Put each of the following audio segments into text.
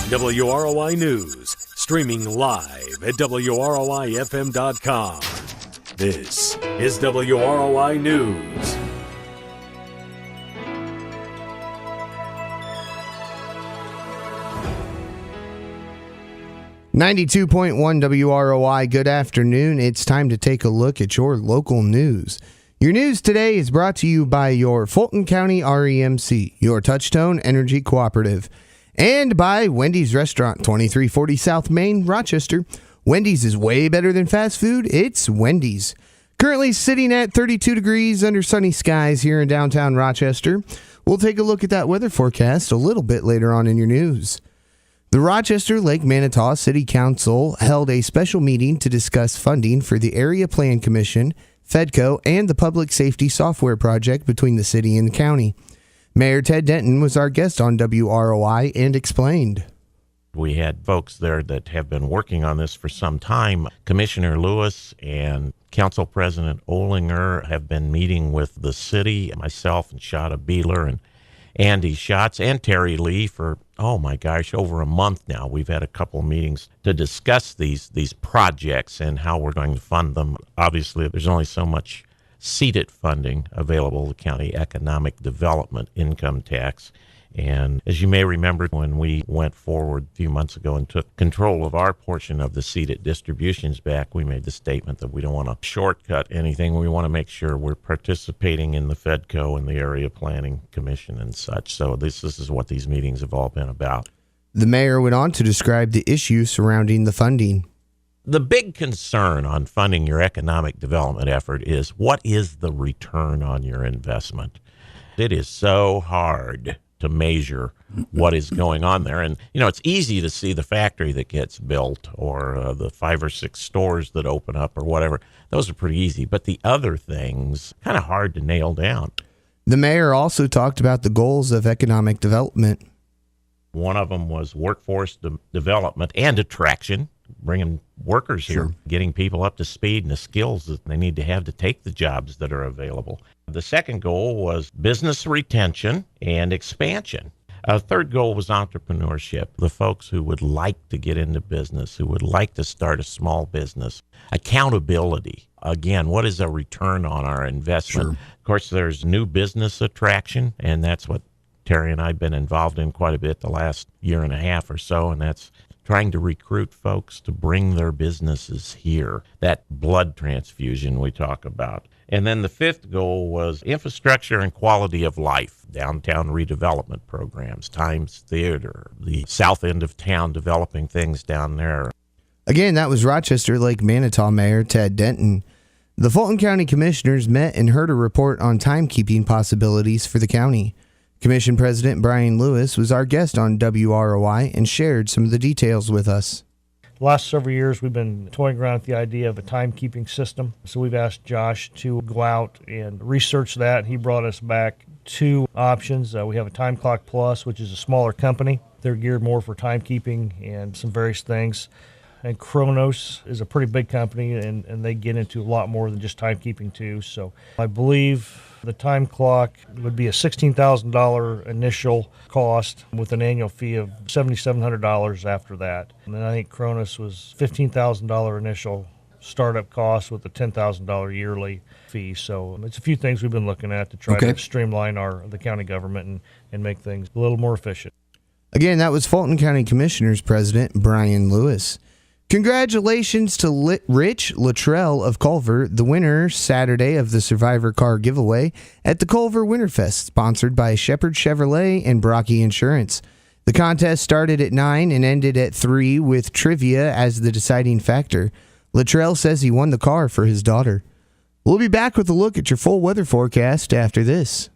WROI News, streaming live at WROIFM.com. This is WROI News. .1 WROI, good afternoon. It's time to take a look at your local news. Your news today is brought to you by your Fulton County REMC, your Touchtone Energy Cooperative, and by Wendy's Restaurant, 2340 South Main, Rochester. Wendy's is way better than fast food. It's Wendy's. Currently sitting at 32 degrees under sunny skies here in downtown Rochester. We'll take a look at that weather forecast a little bit later on in your news. The Rochester Lake Manitou City Council held a special meeting to discuss funding for the Area Plan Commission, FEDCO, and the Public Safety Software Project between the city and the county. Mayor Ted Denton was our guest on WROI and explained. We had folks there that have been working on this for some time. Commissioner Lewis and Council President Olinger have been meeting with the city, myself and Shada Beeler and Andy Schatz and Terry Lee for, over a month now. We've had a couple of meetings to discuss these projects and how we're going to fund them. Obviously, there's only so much seated funding available, the county economic development income tax. And as you may remember, when we went forward a few months ago and took control of our portion of the seated distributions back, we made the statement that we don't want to shortcut anything. We want to make sure we're participating in the FEDCO and the Area Planning Commission and such. So this is what these meetings have all been about. The mayor went on to describe the issues surrounding the funding. The big concern on funding your economic development effort is, what is the return on your investment? It is so hard to measure what is going on there. And, it's easy to see the factory that gets built or the 5 or 6 stores that open up or whatever. Those are pretty easy. But the other things, kind of hard to nail down. The mayor also talked about the goals of economic development. One of them was workforce development and attraction, bringing workers here, getting people up to speed and the skills that they need to have to take the jobs that are available. The second goal was business retention and expansion. A third goal was entrepreneurship, the folks who would like to get into business, who would like to start a small business. Accountability. Again, what is a return on our investment? Sure. Of course, there's new business attraction, and that's what Terry and I have been involved in quite a bit the last year and a half or so, and that's trying to recruit folks to bring their businesses here, that blood transfusion we talk about. And then the fifth goal was infrastructure and quality of life, downtown redevelopment programs, Times Theater, the south end of town, developing things down there. Again, that was Rochester Lake Manitou Mayor Ted Denton. The Fulton County Commissioners met and heard a report on timekeeping possibilities for the county. Commission President Brian Lewis was our guest on WROI and shared some of the details with us. The last several years, we've been toying around with the idea of a timekeeping system. So we've asked Josh to go out and research that. He brought us back 2 options. We have a Time Clock Plus, which is a smaller company. They're geared more for timekeeping and some various things. And Kronos is a pretty big company, and they get into a lot more than just timekeeping too. So I believe the time clock would be a $16,000 initial cost with an annual fee of $7,700 after that. And then I think Kronos was $15,000 initial startup cost with a $10,000 yearly fee. So it's a few things we've been looking at to try to streamline the county government and make things a little more efficient. Again, that was Fulton County Commissioners President Brian Lewis. Congratulations to Rich Luttrell of Culver, the winner Saturday of the Survivor Car Giveaway at the Culver Winterfest, sponsored by Shepherd Chevrolet and Brocky Insurance. The contest started at 9 and ended at 3 with trivia as the deciding factor. Luttrell says he won the car for his daughter. We'll be back with a look at your full weather forecast after this.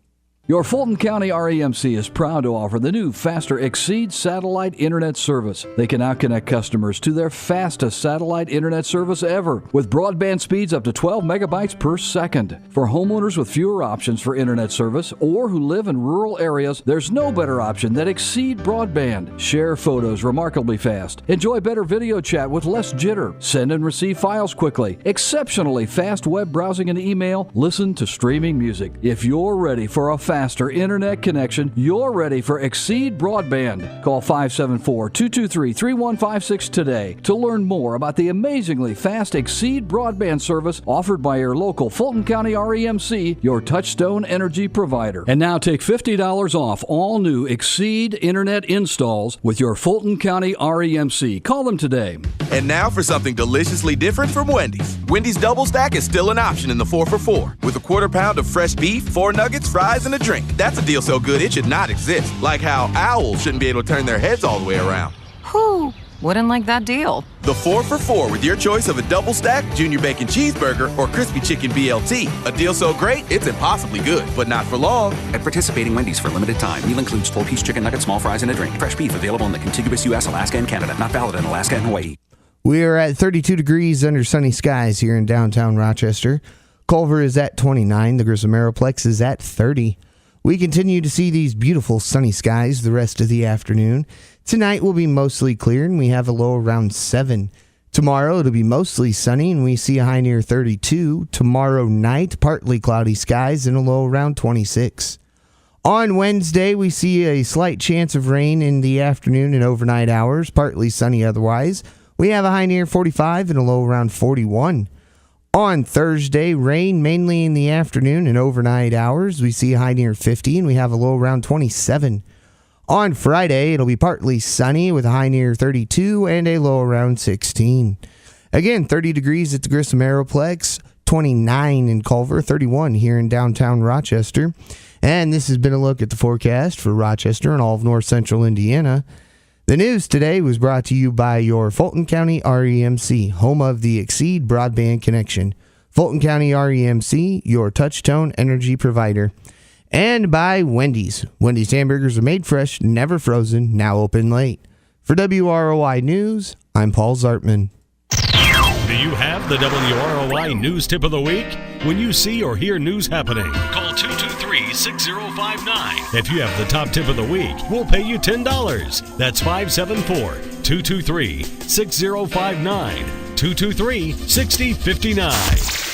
Your Fulton County REMC is proud to offer the new Faster Exceed satellite internet service. They can now connect customers to their fastest satellite internet service ever, with broadband speeds up to 12 megabytes per second. For homeowners with fewer options for internet service or who live in rural areas, there's no better option than Exceed Broadband. Share photos remarkably fast. Enjoy better video chat with less jitter. Send and receive files quickly. Exceptionally fast web browsing and email. Listen to streaming music. If you're ready for a fast faster internet connection, you're ready for Exceed Broadband. Call 574-223-3156 today to learn more about the amazingly fast Exceed Broadband service offered by your local Fulton County REMC, your touchstone energy provider. And now take $50 off all new Exceed internet installs with your Fulton County REMC. Call them today. And now for something deliciously different from Wendy's. Wendy's Double Stack is still an option in the 4 for $4 with a quarter pound of fresh beef, 4 nuggets, fries, and a drink. That's a deal so good it should not exist. Like how owls shouldn't be able to turn their heads all the way around. Whew, wouldn't like that deal. The 4 for $4 with your choice of a double stack, junior bacon cheeseburger, or crispy chicken BLT. A deal so great, it's impossibly good, but not for long. At participating Wendy's for limited time. Meal includes 12-piece chicken nuggets, small fries, and a drink. Fresh beef available in the contiguous U.S., Alaska, and Canada. Not valid in Alaska and Hawaii. We are at 32 degrees under sunny skies here in downtown Rochester. Culver is at 29. The Grissom Aeroplex is at 30. We continue to see these beautiful sunny skies the rest of the afternoon. Tonight will be mostly clear, and we have a low around 7. Tomorrow it'll be mostly sunny, and we see a high near 32. Tomorrow night, partly cloudy skies and a low around 26. On Wednesday, we see a slight chance of rain in the afternoon and overnight hours, partly sunny otherwise. We have a high near 45 and a low around 41. On Thursday, rain mainly in the afternoon and overnight hours. We see a high near 50 and we have a low around 27. On Friday, it'll be partly sunny with a high near 32 and a low around 16. Again, 30 degrees at the Grissom Aeroplex, 29 in Culver, 31 here in downtown Rochester. And this has been a look at the forecast for Rochester and all of north central Indiana. The news today was brought to you by your Fulton County REMC, home of the Exceed Broadband Connection. Fulton County REMC, your touchtone energy provider. And by Wendy's. Wendy's hamburgers are made fresh, never frozen, now open late. For WROI News, I'm Paul Zartman. Do you have the WROI News Tip of the Week? When you see or hear news happening, call 223-6059. If you have the top tip of the week, we'll pay you $10. That's 574-223-6059. 223-6059.